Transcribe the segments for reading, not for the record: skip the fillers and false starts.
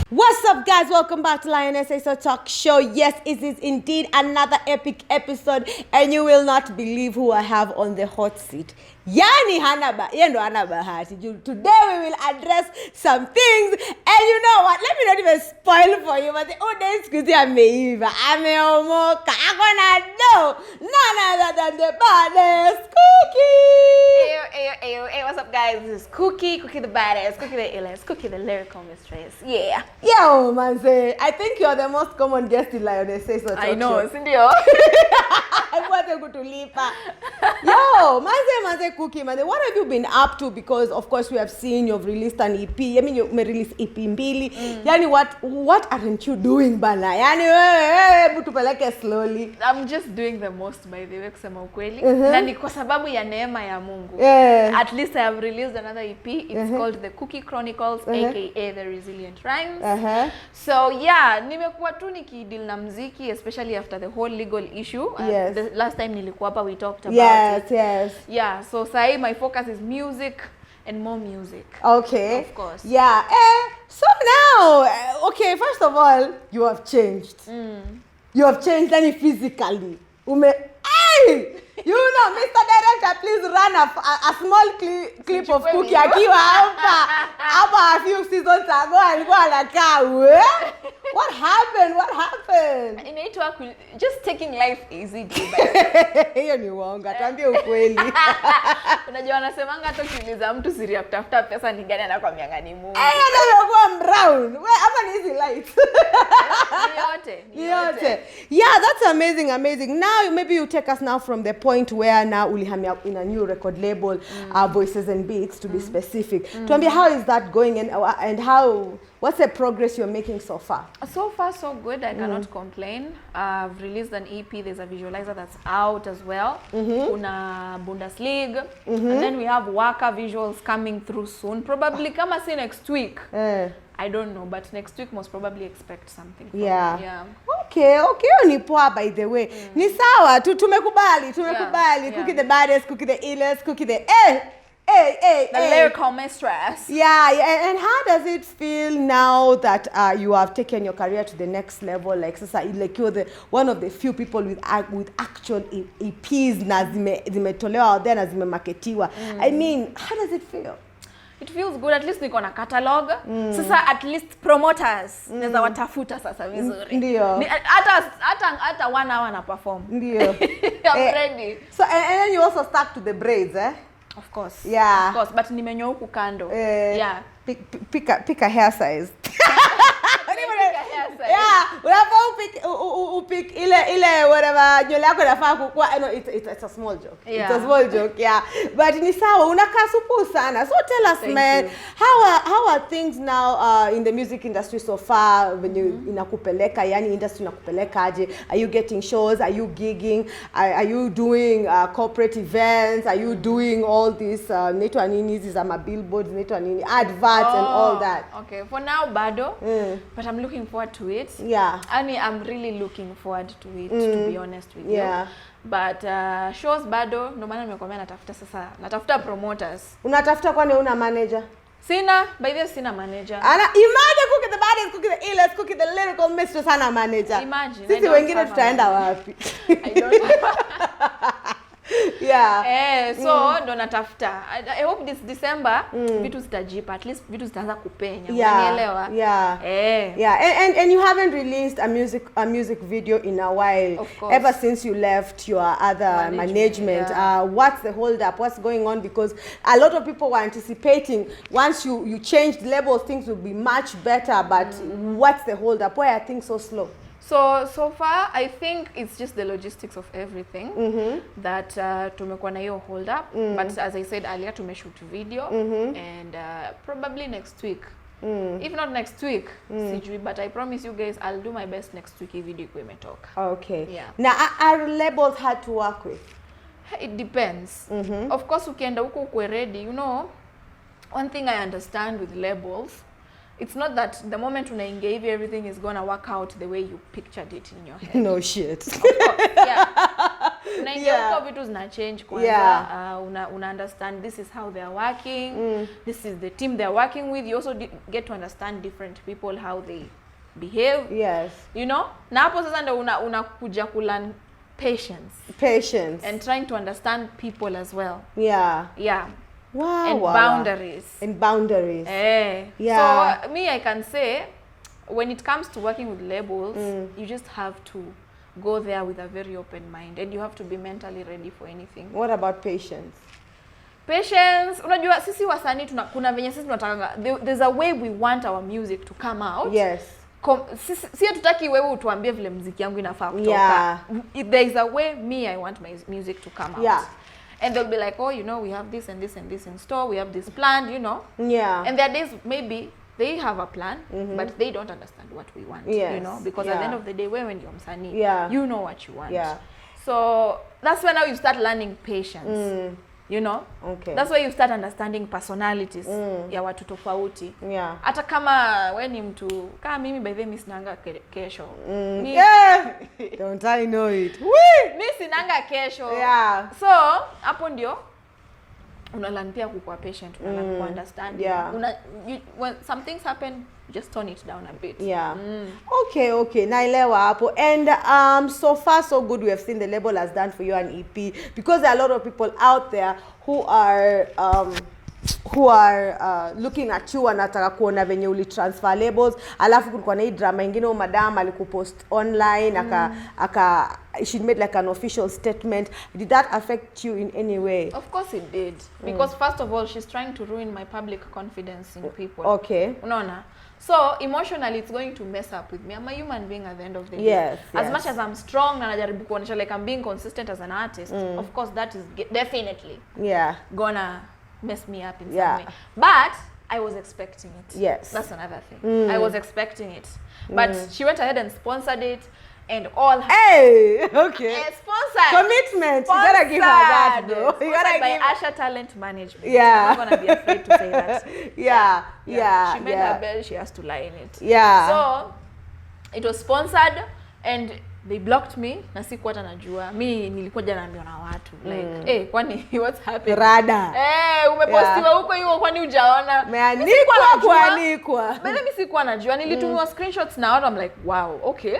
What's up, guys? Welcome back to Lioness Acer Talk Show. Yes, it is indeed another epic episode, and you will not believe who I have on the hot seat. Yani yendo hana bahati. Today we will address some things, and you know what? Let me not even spoil for you, but the audience could see ameiva, ameomoka, akona do none other than the baddest Kuky. Hey, what's up, guys? This is Kuky the baddest, Kuky the illest, Kuky the lyrical mistress. Yeah. Yo, manze, I think you're the most common guest in Lioness Acer Talk Show. I know, Cindy. I want to go to Lipa. Yo, manze Kuky, manze, what have you been up to? Because of course we have seen you've released an EP. I mean, you may release EP mbili. Yani, what aren't you doing, bana? Yani, butupeleke slowly. I'm just doing the most, by the way, kusema ukweli. Na ni kwa sababu ya neema ya Mungu. At least I have released another EP. It's called the Kuky Chronicles, aka The Resilient Rhymes. So yeah, nimekuwa tu nikideal na muziki, especially after the whole legal issue. The last time nilikuwa hapa, we talked about it. Yeah, so say my focus is music and more music. Okay. Of course. Yeah. So now, okay, first of all, you have changed. You have changed any physically. You know, Mr. Director, please run a small clip of Kuky akiwa hapa a few seasons ago alikuwa anakaa. What happened? Inaitwa just taking life easy. Hiyo ni uongo, tuambie ukweli. Unajua wanasemanga hata ukiuliza mtu siri ya kutafuta pesa ni gani anakuambia ngani Mungu. Anakuwa brown. Wewe hapa ni hizi lights. Ni yote. Yeah, that's amazing. Now maybe you take us now from the point where now ulihamia in a new record label, Voices and Beats to be specific. Tuambie, how is that going, and how what's the progress you're making so far? So far, so good. I cannot complain. I've released an EP. There's a visualizer that's out as well. Una Bundesliga. And then we have Waka visuals coming through soon. Probably come see next week. I don't know, but next week most probably expect something. Yeah. Okay, ni poa by the way. Ni sawa, tumekubali. Yeah. Kuky the baddest, Kuky the illest, Kuky the The lyrical mistress. Yeah, and how does it feel now that you have taken your career to the next level? Like you're one of the few people with actual EPs na zimetolewa out there na zimemarketiwa. I mean, how does it feel? It feels good. At least niko na catalog. Sasa at least promoters naweza watafuta sasa vizuri. Ndio. Hata 1 hour na perform. Ndio. I'm ready. So and then you also stuck to the braids, eh? Of course. Yeah. Of course, but nimenyoa huku kando. Yeah. Pick a hair size. Yeah, pick ile whatever nywele yako inafaa kukua. I know it's a small joke. Yeah. It's a small joke, yeah. But ni sawa, unakaa supu sana. So tell us, Thank man, you. how are things now in the music industry so far? When you inakupeleka, yani industry inakupeleka aje? Are you getting shows? Are you gigging? Are you doing corporate events? Are you doing all these naitwa nini hizi za billboards, naitwa nini adverts and all that? Okay, for now bado. But I'm looking forward to it. Yeah. I'm really looking forward to it, to be honest with you. But shows bado, ndo maana nimekwambia natafuta promoters. Unatafuta kwani una manager? Sina, by the way sina manager. Imagine Kuky the baddest, Kuky the illest, Kuky the lyrical mistress ana manager. Imagine. Sisi wengine tutaenda wapi? I don't Yeah. So ndo natafuta. I hope this December vitu zitajipa, at least vitu zitaanza kupenya. Unanielewa? Yeah. And you haven't released a music video in a while. Of course. Ever since you left your other management. What's the hold up? What's going on? Because a lot of people were anticipating once you changed labels, things will be much better. But what's the hold up? Why are things so slow? So far, I think it's just the logistics of everything that tumekuwa na hiyo hold up. But as I said earlier, tumeshoot video and probably next week. If not next week, sijui, but I promise you guys I'll do my best next week if video imetoka. Okay. Yeah. Now, are labels hard to work with? It depends. Of course, ukienda huko ukwe ready, you know, one thing I understand with labels, it's not that the moment unaingia hivi everything is gonna work out the way you pictured it in your head. No shit. Of course, yeah. Unaingia huko vitu zina change kwanza. Una understand this is how they are working. This is the team they are working with. You also get to understand different people, how they behave. Yes. You know? Na hapo sasa ndo unakuja kulearn patience. And trying to understand people as well. Yeah. Wow. And boundaries. Yeah. So me, I can say, when it comes to working with labels, you just have to go there with a very open mind, and you have to be mentally ready for anything. What about patience? Unajua sisi wasanii kuna venye sisi tunataka, there's a way we want our music to come out. Yes. Si hatutaki wewe utuambie vile muziki yangu inafaa kutoka. There is a way I want my music to come out. Yeah. And they'll be like, oh, you know, we have this and this and this in store. We have this plan, you know. Yeah. And there are days maybe they have a plan, but they don't understand what we want, you know. Because at the end of the day, when you're msanii, you know what you want. Yeah. So that's when now you start learning patience. You know? Okay. That's why you start understanding personalities ya watu tofauti. Yeah. Hata kama wewe ni mtu kama mimi, by the way, mimi sinanga kesho. Don't I know it. Mimi sinanga kesho. Yeah. So, hapo ndio unalan pia kuwa patient, unalan ku understand. When some things happen, just tone it down a bit. Yeah. Okay. Naelewa hapo. And so far so good, we have seen the label has done for you an EP, because there are a lot of people out there who are looking at you, anataka kuona venye uli transfer labels, alafu kulikuwa na hii drama ingine madam alikupost online she made like an official statement. Did that affect you in any way? Of course it did, because first of all, she's trying to ruin my public confidence in people. Okay. Unaona? So emotionally it's going to mess up with me. I'm a human being at the end of the day. Yes. As much as I'm strong na najaribu kuonyesha like I'm being consistent as an artist, of course that is definitely gonna mess me up in some way. But I was expecting it. Yes. That's another thing. I was expecting it. But she went ahead and sponsored it, and all her... Hey, okay. Sponsored. Commitment. You gotta give her that, though. Sponsored You gotta by give Asha Talent Management. Yeah. I'm not gonna be afraid to say that. Yeah. She made her bed, she has to lie in it. Yeah. So, it was sponsored, and they blocked me, na sikuwa hata najua. Mi nilikuwa jana naambiwa na watu like, kwani what's happening? Rada. Umepostiwa huko hiyo kwani hujaona? Meandikwa kuanikwa. Bale mimi sikuwa najua, nilitumiwa screenshots na watu, I'm like, wow, okay.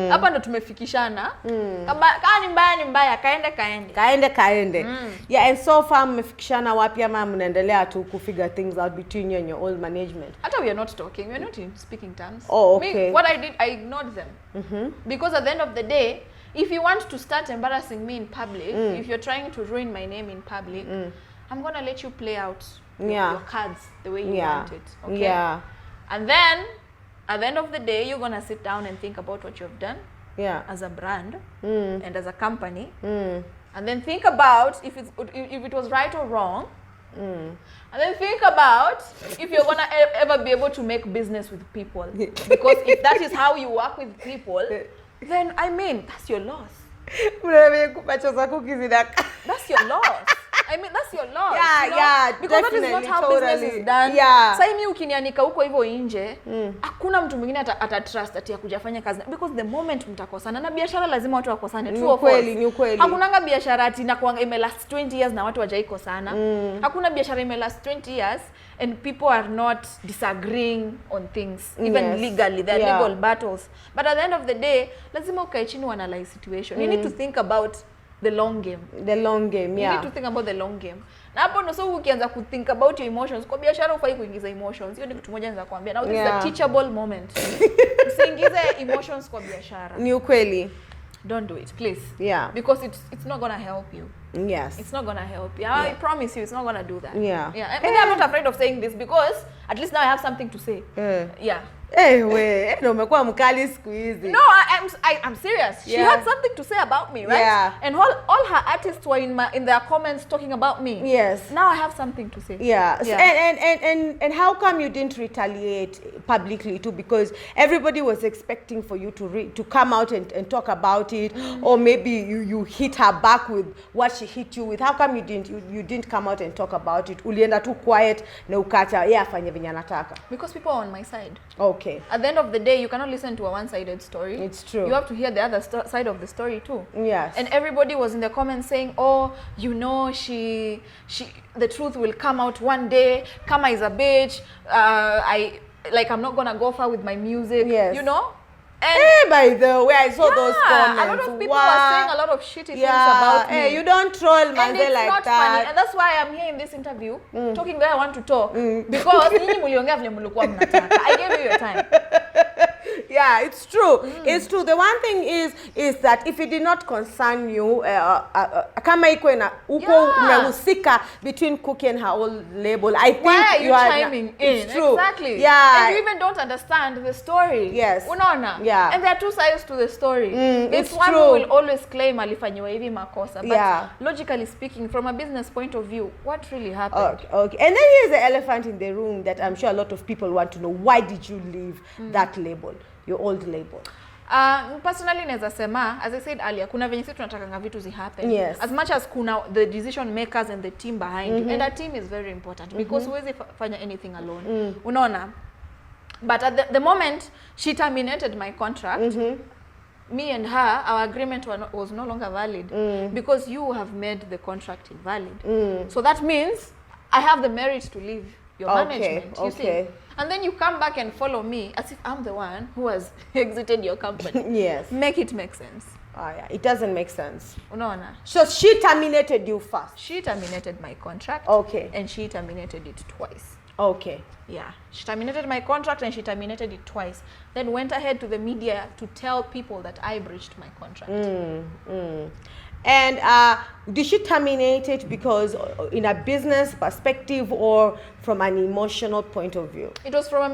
Hapa ndo tumefikishana. Kama ni mbaya, kaende. Yeah, and so far mmefikishana wapi ama mnaendelea tu kufigure things out between you and your old management? Hata we are not talking, we are not in speaking terms. Oh, okay. Me, what I did, I ignored them. Because at the end of the day, if you want to start embarrassing me in public, if you're trying to ruin my name in public, I'm gonna let you play out your cards the way you want it. Okay? Yeah. And then, at the end of the day, you're gonna sit down and think about what you've done as a brand and as a company. And then think about if it was right or wrong. And then think about if you're gonna ever be able to make business with people. Because if that is how you work with people, then I mean, that's your loss. That's your loss. I mean, that's your loss. Yeah, you know? yeah, because definitely, that is not how totally. business is done. Yeah. Sasa mimi ukinianika huko hivyo nje, hakuna mtu mwingine atatrust ati kujafanya kazi, because the moment mtakosana, na biashara lazima watu wakosane. True or false? Ni ukweli. Hakunanga biashara ati na kuanga ime last 20 years na watu wajaikosana. Hakuna biashara ime last 20 years and people are not disagreeing on things, even legally. There are legal battles. But at the end of the day, lazima ukae chini analyze situation. You need to think about the long game. The long game, yeah. You need to think about the long game. Na hapo ndo so ukianza ku think about your emotions. Kwa biashara ufai kuingiza emotions. Hiyo ni kitu moja naweza kuambia. Now this is a teachable moment. Usiingize emotions kwa biashara. Ni ukweli. Don't do it, please. Yeah. Because it's not gonna help you. Yes. It's not gonna help you. I promise you, it's not gonna do that. Yeah. Yeah. And I'm not afraid of saying this because at least now I have something to say. Yeah. No, umekuwa mkali siku hizi. No, I'm serious. She had something to say about me, right? Yeah. And all her artists were in their comments talking about me. Yes. Now I have something to say. Yeah. And how come you didn't retaliate publicly too? Because everybody was expecting for you to come out and talk about it, or maybe you hit her back with what she hit you with. How come you didn't come out and talk about it? Ulienda too quiet na ukacha afanye venye anataka. Because people are on my side. Okay. At the end of the day, you cannot listen to a one-sided story. It's true. You have to hear the other side of the story too. Yes. And everybody was in the comments saying, "Oh, you know, the truth will come out one day. Kama is a bitch. I'm not gonna go far with my music." Yes. You know. And by the way, I saw those comments. A lot of people were saying a lot of shitty things about me. Hey, you don't troll Manze like not that. Funny. And that's why I'm here in this interview, talking where I want to talk. Because nyinyi mliongea vile mlikuwa mnataka. I gave you your time. Yeah, it's true. It's true. The one thing is that if it did not concern you, kama iko na uko unahusika between Kuky and her old label, I think why are you are chiming in? It's true. Exactly. Yeah. And you even don't understand the story. Yes. Unaona? Yeah. And there are two sides to the story. It's one true. who will always claim alifanyiwa hivi makosa. But logically speaking, from a business point of view, what really happened? Okay. And then here's the elephant in the room that I'm sure a lot of people want to know. Why did you leave that label, your old label? Personally naweza sema, as I said earlier, kuna venye sisi tunatakanga vitu happen. Yes. As much as kuna the decision makers and the team behind you. And a team is very important because huwezi fanya anything alone. Unaona? But at the moment she terminated my contract, me and her, our agreement was no longer valid because you have made the contract invalid. So that means I have the merit to leave your management, you see. And then you come back and follow me as if I'm the one who has exited your company. Yes. Make it make sense. Yeah, it doesn't make sense. Unaona? So she terminated you first. She terminated my contract. Okay. And she terminated it twice. Okay. Yeah. She terminated my contract and she terminated it twice. Then went ahead to the media to tell people that I breached my contract. And did she terminate it because in a business perspective or from an emotional point of view? It was from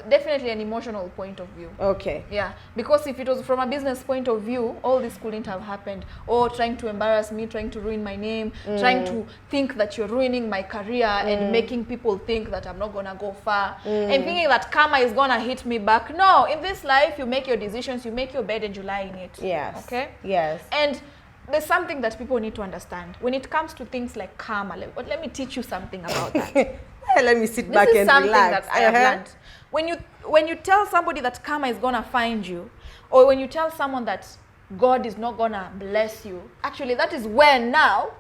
definitely an emotional point of view. Okay. Yeah, because if it was from a business point of view, all this couldn't have happened. Or trying to embarrass me, trying to ruin my name, trying to think that you're ruining my career and making people think that I'm not gonna go far and thinking that karma is gonna hit me back. No, in this life, you make your decisions, you make your bed and you lie in it. Yes. Okay? Yes. And there's something that people need to understand. When it comes to things like karma, let me teach you something about that. Let me sit back and relax. This is something that I have learned. When you tell somebody that karma is gonna find you, or when you tell someone that God is not gonna bless you, actually that is when now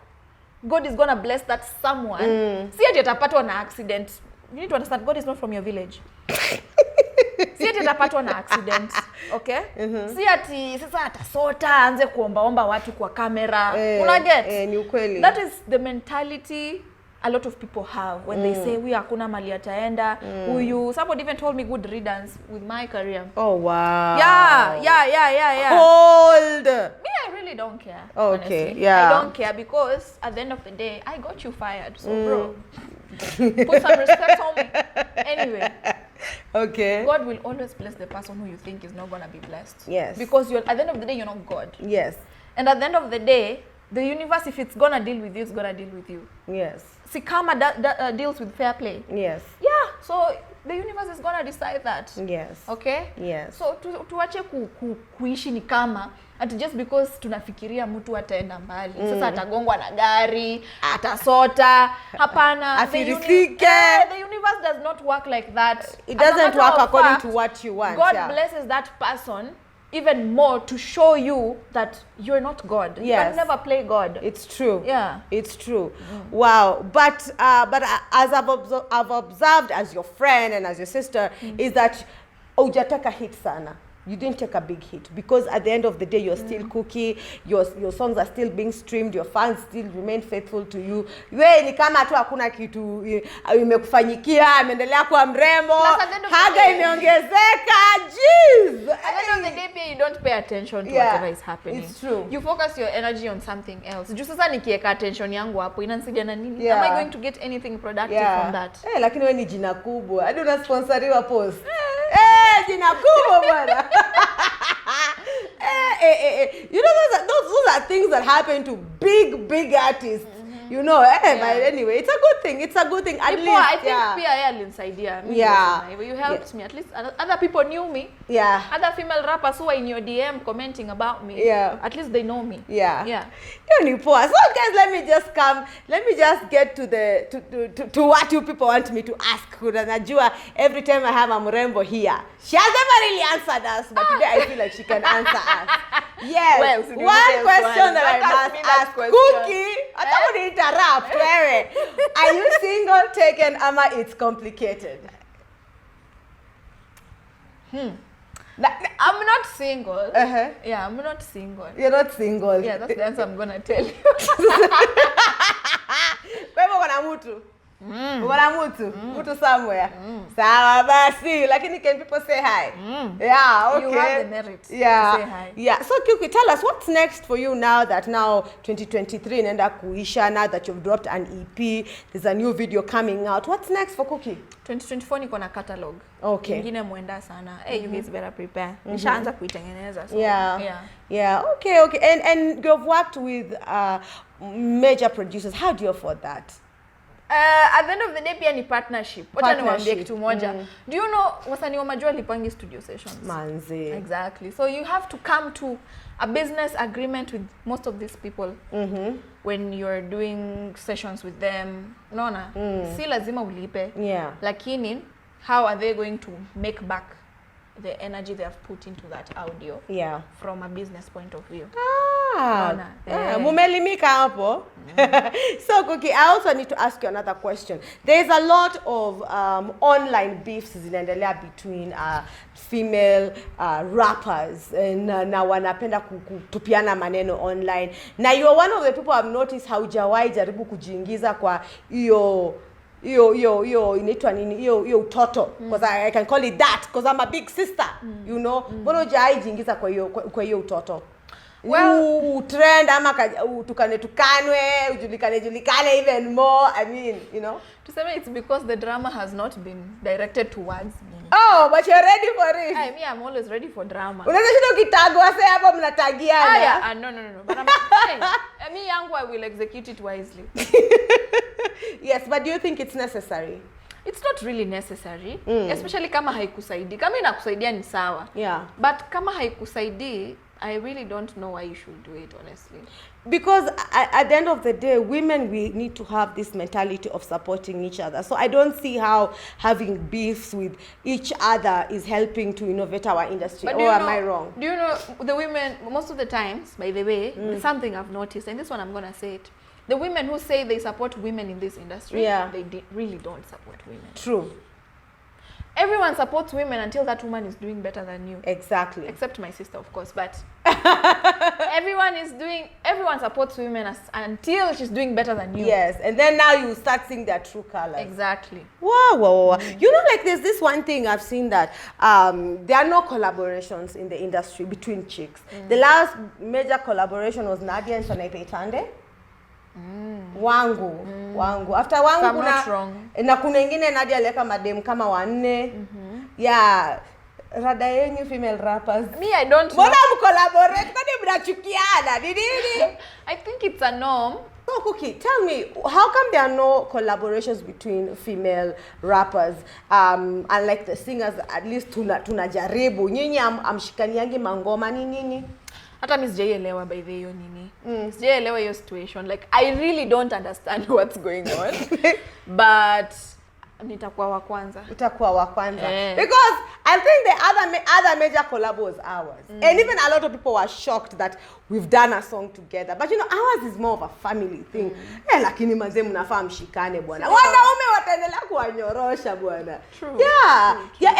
God is gonna bless that someone. See ati atapatwa na accident. You need to understand God is not from your village. Si ati atapatwa na accident, okay? Si ati sasa atasota aanze kuombaomba watu kwa kamera. Una get? Ni ukweli. That is the mentality a lot of people have when they say we hakuna mali ataenda. Somebody even told me good riddance with my career. Oh wow. Yeah. Hold. Me, I really don't care. Okay, honestly. yeah. I don't care because at the end of the day, I got you fired. So bro, put some respect on me. Anyway. Okay. God will always bless the person who you think is not gonna be blessed. Yes. Because at the end of the day, you're not God. Yes. And at the end of the day, the universe, if it's gonna deal with you, it's gonna deal with you. Yes. See, karma deals with fair play. Yes. Yeah. So the universe is gonna decide that. Yes. Okay. Yes. So tuache kuishi ni kama ati just because tunafikiria mtu ataenda mbali. Sasa atagongwa na gari, atasota. Hapana. Afirisike. The universe does not work like that. It doesn't work according to what you want. God blesses that person even more to show you that you're not God. Yes. You can never play God. It's true. Yeah. It's true. Wow. But as I've observed as your friend and as your sister, is that hujataka hit sana. You didn't take a big hit because at the end of the day you're still Kuky, your songs are still being streamed, your fans still remain faithful to you. Wewe ni kama tu hakuna kitu imekufanyikia, ameendelea kuwa mrembo, haga imeongezeka. Jeez. At the end of the day you don't pay attention to whatever is happening. It's true. You focus your energy on something else. Juu sasa nikiweka attention yangu hapo inanisaidia na nini? Am I going to get anything productive from that? Lakini wewe ni jina kubwa. Hadi unasponsoriwa post. Jina kubwa bwana. You know those are things that happen to big artists. You know, but anyway, it's a good thing. It's a good thing. At least, I think pia alinisaidia. You helped me. At least other people knew me. Yeah. Other female rappers who are in your DM commenting about me. Yeah. At least they know me. Yeah. Yeah. So guys, let me just get to what you people want me to ask. Najua every time I have a mrembo here, she has never really answered us, but today I feel like she can answer us. Yes. Well, one question that I must ask Kuky, I don't want to interrupt. Are you single, taken, ama it's complicated? I'm not single. Yeah, I'm not single. You're not single. Yeah, that's the answer I'm gonna tell you. Wewe uko na mtu? Uko na mtu? Mtu somewhere. Sawa basi, lakini can people say hi? Yeah, okay. You have the merit to say hi. Yeah. So Kuky, tell us what's next for you now that 2023 inaenda kuisha, now that you've dropped an EP, there's a new video coming out. What's next for Kuky? 2024 niko na catalog. Okay. Ingine muenda sana. Hey, you guys better prepare. Nishaanza kuitengeneza. So, yeah. Okay. And you've worked with major producers. How do you afford that? At the end of the day pia ni partnership. Wacha niwaambie kitu moja. Do you know wasanii wa majua lipangi studio sessions? Manzi. Exactly. So you have to come to a business agreement with most of these people when you're doing sessions with them. Unaona? Si lazima ulipe. Yeah. Lakini how are they going to make back the energy they have put into that audio from a business point of view? Mumelimika hapo. So Kuky, I also need to ask you another question. There's a lot of online beefs zinaendelea between female rappers na wanapenda kutupiana maneno online. Na you are one of the people I've noticed haujawahi jaribu kujiingiza kwa hiyo inaitwa nini hiyo utoto, because I can call it that because I'm a big sister, you know. Mbona hujai jiingiza kwa hiyo utoto? Well, trend ama tukanwe ujulikane even more. I mean, you know, to say it's because the drama has not been directed towards me. Oh, but you're ready for it. I'm always ready for drama. Unaweza shida ukitagwa sasa hapo mnatagiana. No. But me yangu I will execute it wisely. Yes, but do you think it's necessary? it's not really necessary, especially kama haikusaidii. Kama inakusaidia ni sawa. Yeah. But kama haikusaidii, I really don't know why you should do it, honestly. Because at the end of the day, women, we need to have this mentality of supporting each other. So I don't see how having beefs with each other is helping to innovate our industry. Or am I wrong? Do you know, the women, most of the times, by the way, something I've noticed, and this one I'm going to say it, the women who say they support women in this industry, they really don't support women. True. Everyone supports women until that woman is doing better than you. Exactly. Except my sister, of course, but everyone supports women until she's doing better than you. Yes, and then now you start seeing their true colors. Exactly. Wow. You know, like there's this one thing I've seen that there are no collaborations in the industry between chicks. The last major collaboration was Nadia and Sonaipe Tande. Wangu after wangu na kuna ingine Nadia aleka madem kama wanne. Yeah, rada yenyu female rappers. Me, I don't know. Mbona mcollaborate kwani mnachukiana nini? I think it's a norm. So Kuky, tell me, how come there are no collaborations between female rappers? Unlike the singers, at least tunajaribu. Nyinyi amshikaniangi mangoma nini? Hata mimi sijaelewa by the hiyo nini. Sijaelewa hiyo situation. Like I really don't understand what's going on. But nitakuwa wa kwanza. Utakuwa wa kwanza. Because I think the other major collab was ours. And even a lot of people were shocked that we've done a song together. But you know, ours is more of a family thing. Lakini manze mnafaa mshikane bwana. Wanaume wataendelea kuwanyorosha bwana. True. Yeah. True. Yeah,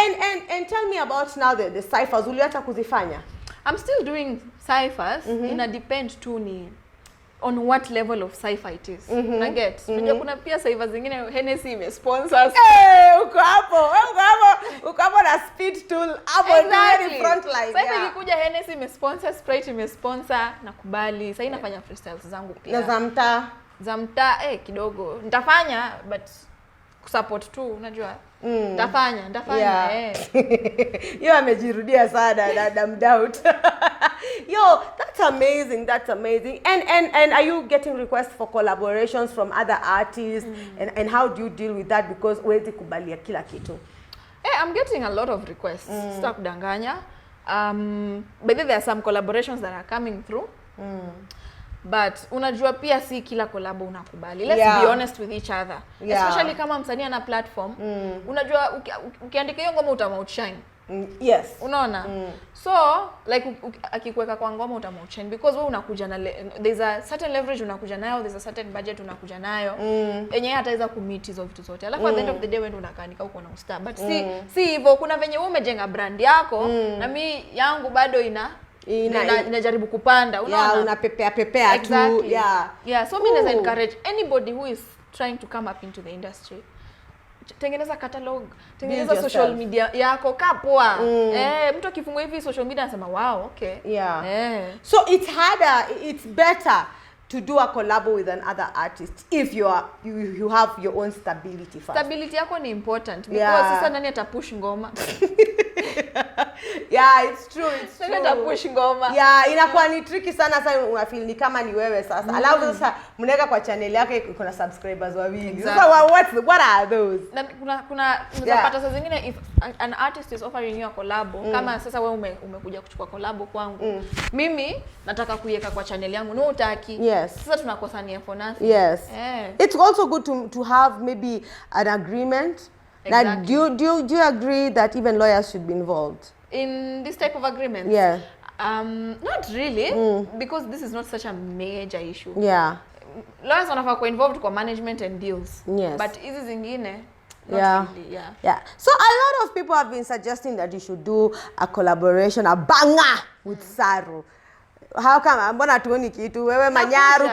and tell me about now the cyphers. Uliacha kuzifanya? I'm still doing ciphers. Ina depend tu ni on what level of cipher it is. Na get. Unajua kuna pia ciphers zingine Hennessy imesponsor. Uko hapo na speed tool hapo ni front line. Sasa ikikuja Hennessy imesponsor, Sprite imesponsor, nakubali. Sasa inafanya freestyles zangu pia. Na za mtaa kidogo. Nitafanya but kusupport tu unajua. Nitafanya Yo amejirudia sana that doubt. Yo, that's amazing. And are you getting requests for collaborations from other artists? And how do you deal with that, because huwezi kubalia kila kitu? I'm getting a lot of requests. Stop danganya. But there are some collaborations that are coming through. But unajua pia si kila collab unakubali. Let's be honest with each other. Especially kama msanii ana platform. Unajua ukiandika hiyo ngoma utamoutshine. Yes. Unaona? So like akikuweka kwa ngoma utamoutshine because wewe unakuja na there's a certain leverage unakuja nayo, there's a certain budget unakuja nayo. Yenye hataweza kumeet hizo vitu zote. Alafu at the end of the day wewe ndo unakanika huko na ustar. But si hivyo, kuna venye wewe umejenga brand yako na mimi yangu bado inajaribu kupanda, unaona? Unapepea exactly. tu. So mimi naweza encourage anybody who is trying to come up into the industry. Tengeneza catalog, tengeneza social media yako kapwa. Mtu akifungua hivi social media anasema wow, okay. So it's harder, it's better to do a collab with another artist if you have your own stability first. Stability yako ni important because sasa nani atapush ngoma? It's true. Nani atapush ngoma? Inakuwa ni tricky sana sasa, unafeel ni kama ni wewe sasa. Alafu sasa mnaweka kwa channel yake kuna subscribers wawili. Sasa what are those? Na kuna unapata saa zingine if an artist is offering you a collab, kama sasa wewe umekuja kuchukua collab kwangu. Mimi nataka kuiweka kwa channel yangu, no utaki. Sasa tunakosania for nothing. It's also good to have maybe an agreement. Exactly. Now, do you agree that even lawyers should be involved in this type of agreement? Not really, because this is not such a major issue. Lawyers wanafaa kuwa involved kwa management and deals. But hizi zingine not really. So a lot of people have been suggesting that you should do a collaboration, a banger with Saru. How come? Mbona tuoni kitu? Wewe Manyaru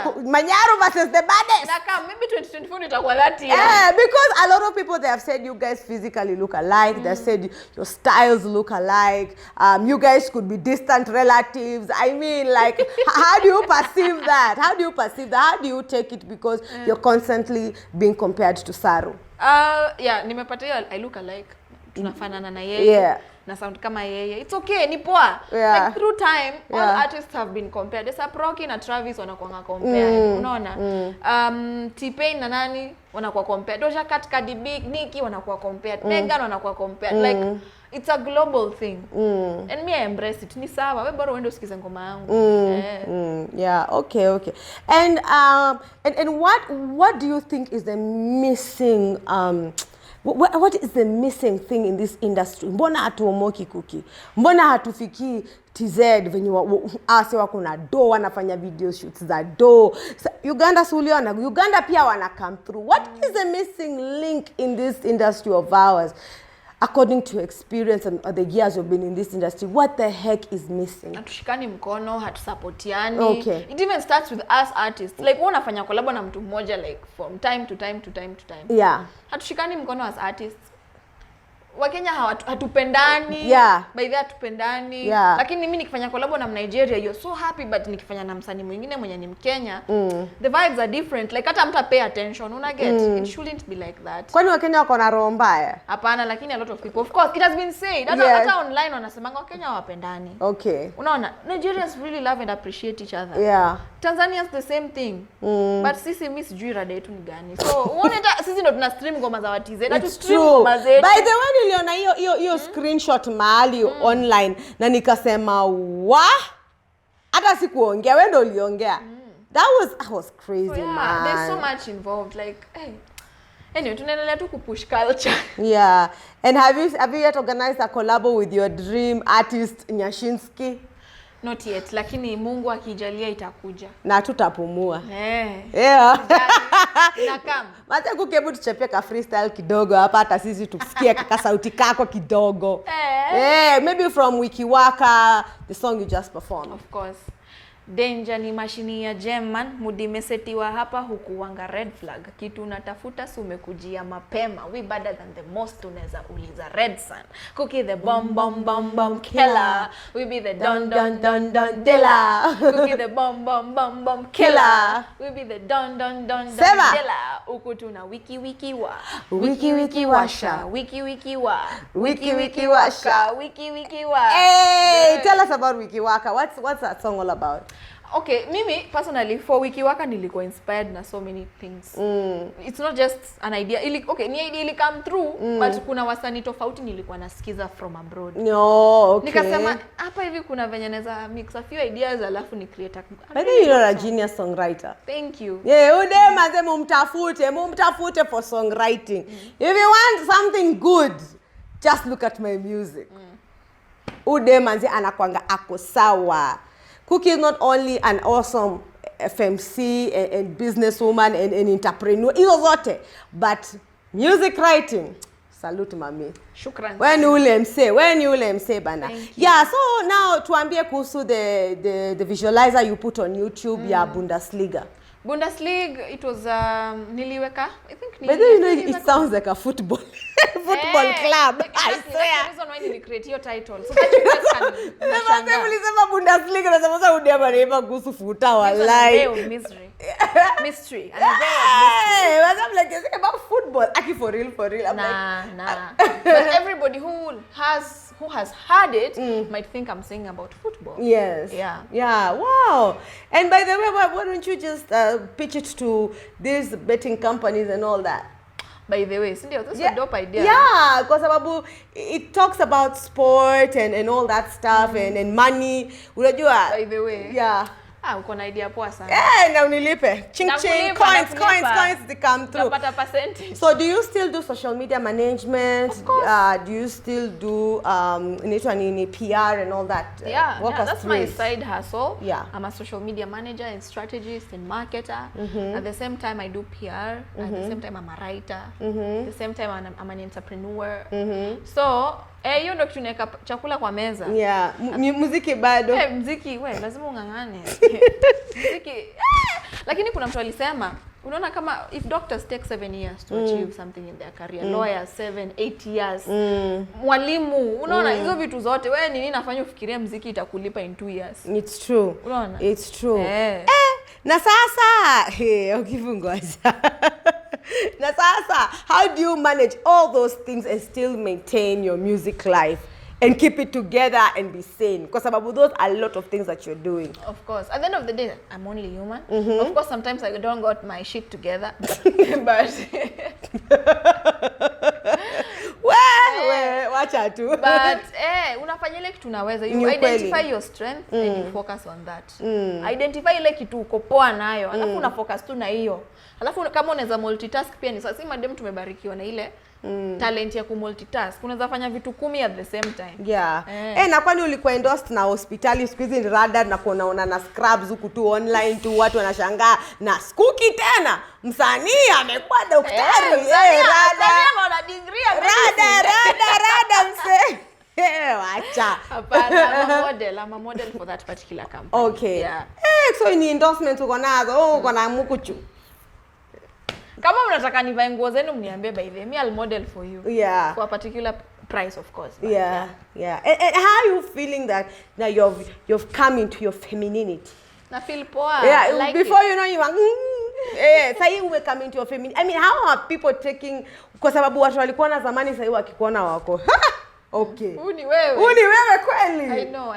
versus the Baddest. Maybe 2024 itakuwa that year. Because a lot of people, they have said you guys physically look alike. They said your styles look alike. You guys could be distant relatives. I mean, like, how do you perceive that? How do you take it? Because you're constantly being compared to Saru. Nimepata I look alike. Tunafanana na yeye. na sound kama yeye. It's okay, ni poa. Like through time all artists have been compared. A$AP Rocky na Travis wanakuwa compared. Unaona? T-Pain na nani wanakuwa compared. Doja Cat, Cardi B, Nicki wanakuwa compared. Megan wanakuwa compared. Like it's a global thing. And me I embrace it. Ni sawa. Wewe bora uende usikize ngoma yangu. Yeah, okay. And what do you think is the missing what is the missing thing in this industry? Mbona hatuomoki Kuky? Mbona hatufiki TZ venye ase wako na do wanafanya video shoots za do. Uganda suliona, Uganda pia wana come through. What is the missing link in this industry of ours? According to experience and the years you've been in this industry, what the heck is missing? Hatushikani mkono, hatusupportiani. Okay. It even starts with us artists. Like wewe unafanya collab na mtu mmoja like from time to time. Yeah. Hatushikani mkono as artists. Wakenya hatupendani. Yeah. By that hatupendani. Yeah. Lakini mimi nikifanya collab na Nigeria, you're so happy, but nikifanya na msanii mwingine mwenye ni Mkenya, the vibes are different. Like hata mta pay attention, una get? It shouldn't be like that. Kwani Wakenya wako na roho mbaya? Hapana, lakini a lot of people, of course, it has been said. Hata online wanasemanga Wakenya hawapendani. Okay. Unaona, Nigerians really love and appreciate each other. Yeah. Tanzanians the same thing. But sisi mimi sijui rada yetu ni gani. So, uone hata sisi ndo tuna stream ngoma za watize. Na tu stream ngoma zetu. By the way, niliona hiyo screenshot mahali online na nikasema, "Wa? Hata sikuongea, wewe ndo uliongea." That was crazy, so, yeah, man. There's so much involved, like, hey. Anyway, tunaendelea tu kupush culture. Yeah. And have you yet organized a collab with your dream artist Nyashinski? Not yet, lakini Mungu akijalia itakuja. Na tutapumua. Yeah. Nakam. Mata Kuky, tuchapie ka freestyle kidogo hapa hata sisi tusikie kaka sauti kako kidogo. Maybe from Wikiwaka, the song you just performed. Of course. Danger ni mashini ya German, mudi mesetiwa hapa huku wanga red flag. Kitu unatafuta sumekujia mapema. We better than the most unaweza uliza red sun. Kuky the bomb killer. We be the don dilla. Kuky the bomb killer. We be the don dilla. Huku tuna wiki wa. Wiki washa. Wiki wa. Hey, tell us about Wikiwaka. What's that song all about? Okay, mimi personally for Wikiwaka nilikuwa inspired na so many things. It's not just an idea. Ni idea ili come through, but kuna wasanii tofauti nilikuwa nasikiza from abroad. No, okay. Nikasema hapa hivi kuna venye naweza mix a few ideas alafu ni create a I think you're a genius songwriter. Thank you. Yeah, udema mumtafute for songwriting. If you want something good, just look at my music. Udema anakwanga ako sawa. Kuky is not only an awesome FMC and businesswoman and entrepreneur, but music writing. Salute mami. Shukran. When you ule mse bana. Yeah, so now tuambie kuhusu the visualizer you put on YouTube ya Bundesliga. Bundesliga, it was niliweka, I think But then, you know, it sounds like a football club. I swear. That's the reason why you create your title. So that you guys can Never ulisema Bundesliga na sasa udema rema kuhusu futa wallahi. Mystery. Mystery. And I'm like, it's about football. Aki for real. I'm nah. But everybody who has heard it might think I'm saying about football. Yes. Yeah. Wow. And by the way, why don't you just pitch it to these betting companies and all that? By the way, Cindy, that's a dope idea. Yeah, because it talks about sport and all that stuff and money. Unajua? By the way. Yeah. Uko na idea poa sana. Na unilipe. Ching coins they come through. Napata percentage. So do you still do social media management? Of course. Do you still do PR and all that? Yeah, that's my side hustle. Yeah. I'm a social media manager and strategist and marketer. At the same time I do PR. At the same time I'm a writer. At the same time I'm an entrepreneur. So hiyo ndo tunaweka chakula kwa meza. Yeah. Muziki bado. Muziki lazima ungangane. Muziki. Lakini kuna mtu alisema, unaona kama if doctors take 7 years to achieve something in their career, lawyers 7-8 years. Mwalimu, unaona hizo vitu zote, wewe nini nafanya ufikirie muziki itakulipa in 2 years? It's true. Unaona? It's true. Na sasa, ukifungwaza. Na sasa, how do you manage all those things and still maintain your music life and keep it together and be sane. Kwa sababu those are a lot of things that you're doing. Of course. At the end of the day, I'm only human. Of course, sometimes I don't got my shit together. But wacha tu. But unafanya ile kitu unaweza. You identify your strength and you focus on that. Identify ile kitu uko poa nayo. Alafu una focus tu na hiyo. Alafu kama unaweza multitask pia ni sasa, si madem tumebarikiwa na ile talent ya kumultitask. Unaweza fanya vitu 10 at the same time. Yeah. Na kwani ulikuwa endorsed na hospitali siku hizi radar na kuona na scrubs huku tu online tu watu wanashangaa na Kuky tena msanii amekuwa daktari. Radar ana degree ya radar mse. Wacha. Hapana, I'm a model for that particular company. Okay. Yeah. So ni endorsements uko nazo, uko na mukuchu. Kama mnataka nivae nguo zenu mniambie, by the way, I'll model for you. Yeah. For a particular price, of course. Yeah. And how are you feeling that now you've come into your femininity? Na feel poa. Yeah, like before it. you know you are sasa you come into your femininity. I mean, how are people taking, kwa sababu watu walikuwa na zamani sasa wakikuona wako okay. Uni wewe kweli. I know.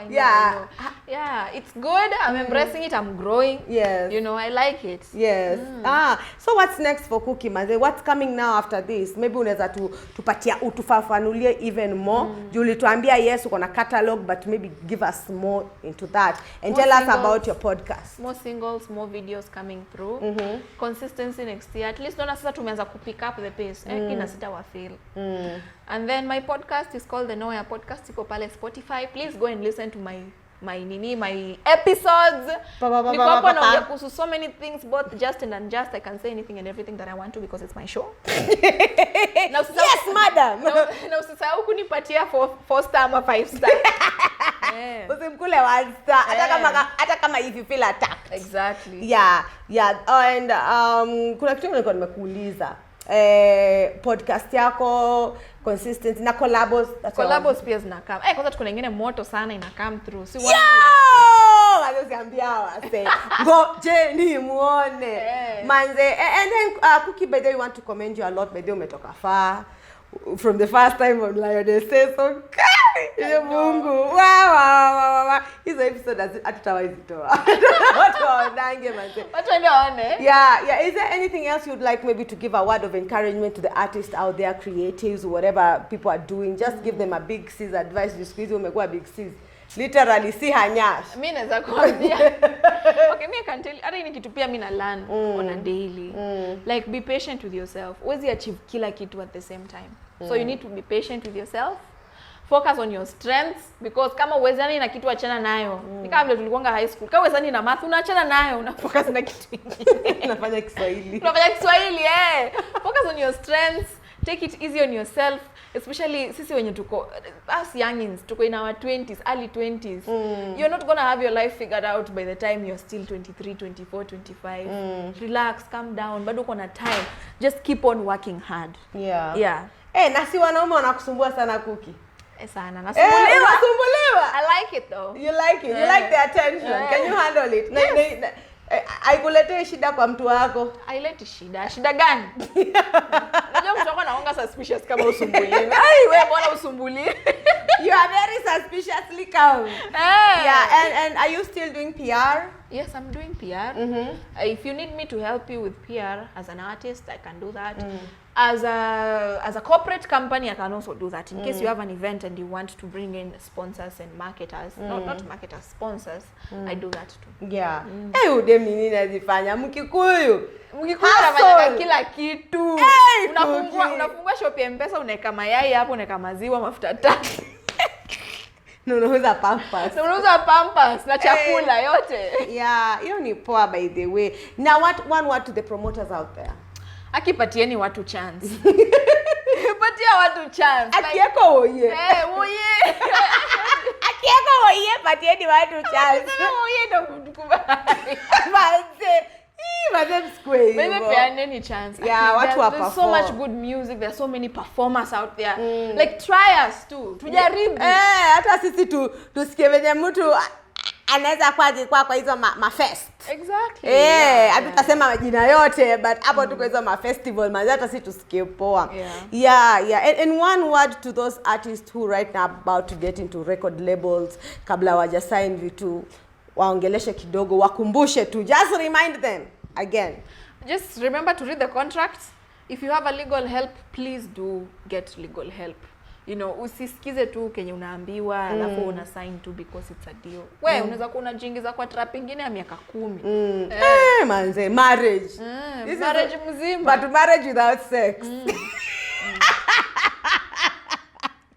Yeah, it's good. I'm embracing it. I'm growing. Yes. You know, I like it. Yes. So what's next for Kuky Maze? What's coming now after this? Maybe unaweza tupatia utufafanulie even more. Julie tuambia yes uko na catalog, but maybe give us more into that and tell us about your podcast. More singles, more videos coming through. Consistency next year. At least naona sasa tumeanza kupick up the pace. Kina sita wa feel. And then my podcast is called the Noya Podcast. Iko pale Spotify. Please go and listen to my episodes. Niko hapo naongea kuhusu so many things, both just and unjust. I can say anything and everything that I want to because it's my show. Yes, madam. Na usisahau kunipatia 4 star ama 5 star. Usimkule 1 star hata kama if you feel attacked. Exactly. Yeah. And kuna kitu nilikuwa nimekuuliza. Podcast yako consistency na collabos pia zinakam. Kwanza tuko na nyingine moto sana ina come through. Si wanaziambia wase ngojeni muone manze. And then Kuky, by the way, we want to commend you a lot. By the way, umetoka far from the first time on Lioness Say So. Mungu wow. Hizo episode hatutawazitoa. Watu waonange manze. Watu waone. Yeah. Is there anything else you'd like maybe to give a word of encouragement to the artists out there, creatives, whatever people are doing? Just give them a big sis advice. This quiz umekuwa big sis. Literally si hanyash. Mimi naweza kuambia. Okay, me can tell. Hata ni kitu pia mimi na learn on a daily. Like be patient with yourself. Huwezi achieve kila kitu at the same time. So you need to be patient with yourself. Focus on your strengths, because kama uwezani na kitu achana nayo. Ni kama vile tulikuwa high school. Kama uwezani na math unaachana nayo, una focus na kitu kingine. Unafanya Kiswahili. Focus on your strengths. Take it easy on yourself, especially sisi wenye tuko us youngins, tuko in our 20s, early 20s. You're not going to have your life figured out by the time you're still 23, 24, 25. Relax, calm down, bado uko na time. Just keep on working hard. Yeah. Na si wanaume wanakusumbua sana Kuky. Sana nasumbuliwa. I like it though. You like it. You like the attention. Can you handle it? Yes. Haikuletee shida kwa mtu wako? Haileti shida. Shida gani? Unajua mtu wako anaonga suspicious kama usumbuli. Wewe mbona usumbuli? You are very suspiciously calm. Yeah, and are you still doing PR? Yes, I'm doing PR. If you need me to help you with PR as an artist, I can do that. As a corporate company, I can also do that. In case you have an event and you want to bring in sponsors and marketers, not marketers, sponsors, I do that too. Yeah. Udem nini nazifanya Mkikuyu anafanya kila kitu. Unafungua shop ya M-Pesa, unaweka mayai hapo, unaweka maziwa, mafuta taa. Unauza pampers na chakula yote. Yeah, hiyo ni poa by the way. Now one word to the promoters out there. Akipatieni watu chance. Patia watu chance. Akieko oye. Oye. Akieko oye, patieni watu chance. Oye ndo kutukubali. Madam Square. Maybe peaneni chance. Yeah, watu wa perform. There's so much good music. There's so many performers out there. Like try us too. Tujaribu. Hata sisi tusikie venye mtu anaweza kwa hizo mafest. Exactly. Hatutasema majina yote, but hapo tuko hizo mafestival manzi hata si tusikie poa. Yeah. And one word to those artists who right now about to get into record labels, kabla waja sign vitu, waongeleshe kidogo, wakumbushe tu, just remind them again. Just remember to read the contracts. If you have a legal help, please do get legal help. You know, usisikize tu kenye unaambiwa alafu una sign tu because it's a deal. Wewe unaweza kuwa unajiingiza kwa trap nyingine ya miaka 10. Manze, marriage. This marriage mzima. But marriage without sex.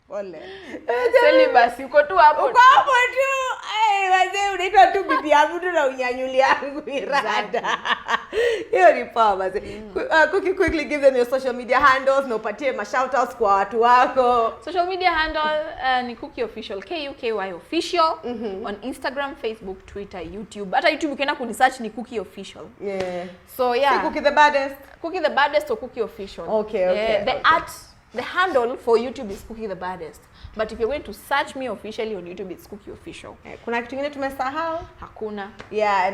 Pole. Celibacy uko tu hapo. Uko hapo tu. Manze unaitwa tu bibi yangu tu na unyanyuli yangu irada. Hiyo ni poa manze. Kuki, quickly give them your social media handles na upatie ma shoutouts kwa watu wako. Social media handle ni Kuky official, Kuky official on Instagram, Facebook, Twitter, YouTube. Hata YouTube ukienda kunisearch ni Kuky official. So See Kuky the baddest. Kuky the baddest or Kuky official. Okay. The handle for YouTube is Kuky the baddest. But if you're going to search me officially on YouTube, it's Kuky official. Kuna kitu kingine tumesahau? Hakuna.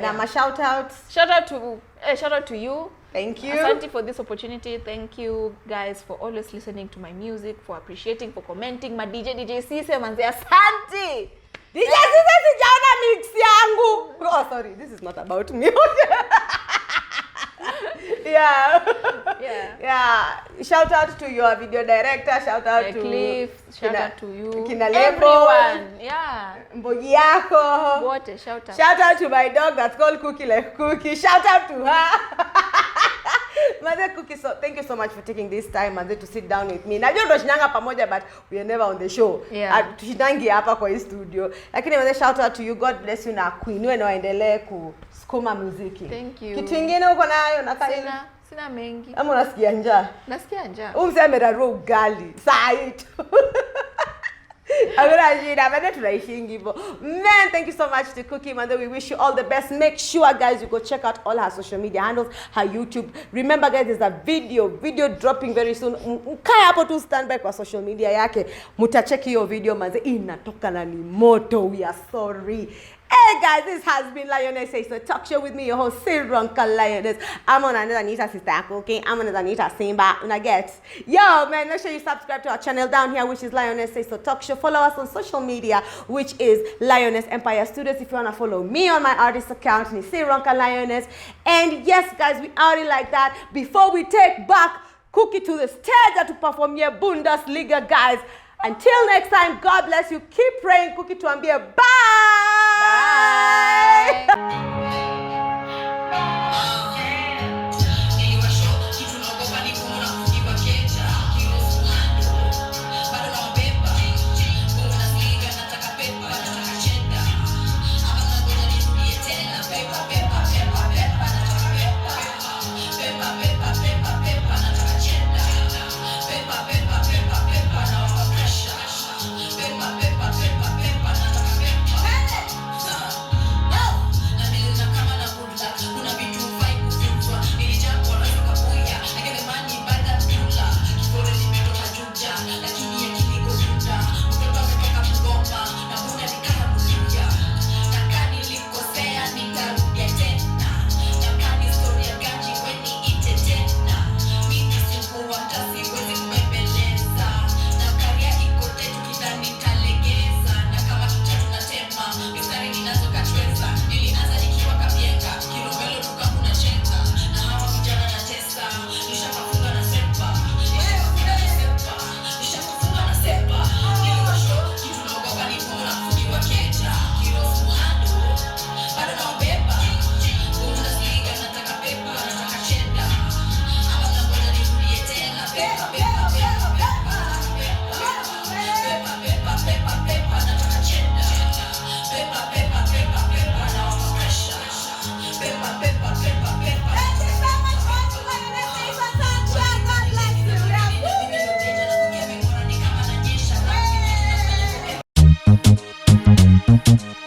Na ma shoutouts. Shout out to you. Thank you. Asante for this opportunity. Thank you guys for always listening to my music, for appreciating, for commenting. Ma DJ Sise manze, asante. DJ Sise sijaona mix yangu. Oh sorry, this is not about me. Yeah. Shout out to your video director. Shout out to Cliff. Shout out to you. Everyone. Yeah. Mbogi yako. Wote shout out. Shout out to my dog that's called Kuky like Kuky. Shout out to her. Mother Kuky, so thank you so much for taking this time and to sit down with me. Najua ndo shinanga pamoja but we are never on the show. Tushindangi hapa kwa hii studio. Lakini mother, shout out to you. God bless you na kuinue na waendelee kusukuma muziki. Thank you. Kitu kingine uko nayo na Sina mengi. Ama unasikia njaa? Nasikia njaa. Umseme raro ugali. Saa hitu. Man, thank you so much to Kuky, man. We wish you all the best. Make sure, guys, you go check out all her social media handles, her YouTube. Remember, guys, there's a video dropping very soon. Kaya hapo tu standby kwa social media yake. Mutacheki hiyo video, manze. Inatoka na ni moto. We are sorry. Hey guys, this has been Lioness Says So Talk Show with me, your host, Sironka Lioness. I'm on another Anita Sister Kuky. I'm on another Anita Simba. And I get, yo, man, make sure you subscribe to our channel down here, which is Lioness Says So Talk Show. Follow us on social media, which is Lioness Empire Studios. If you want to follow me on my artist account, it's Sironka Lioness. And yes, guys, we are like that. Before we take back Kuky to the stage to perform your Bundesliga, guys. Until next time, God bless you. Keep praying, Kuky tuambie bye. Bye. Thank you.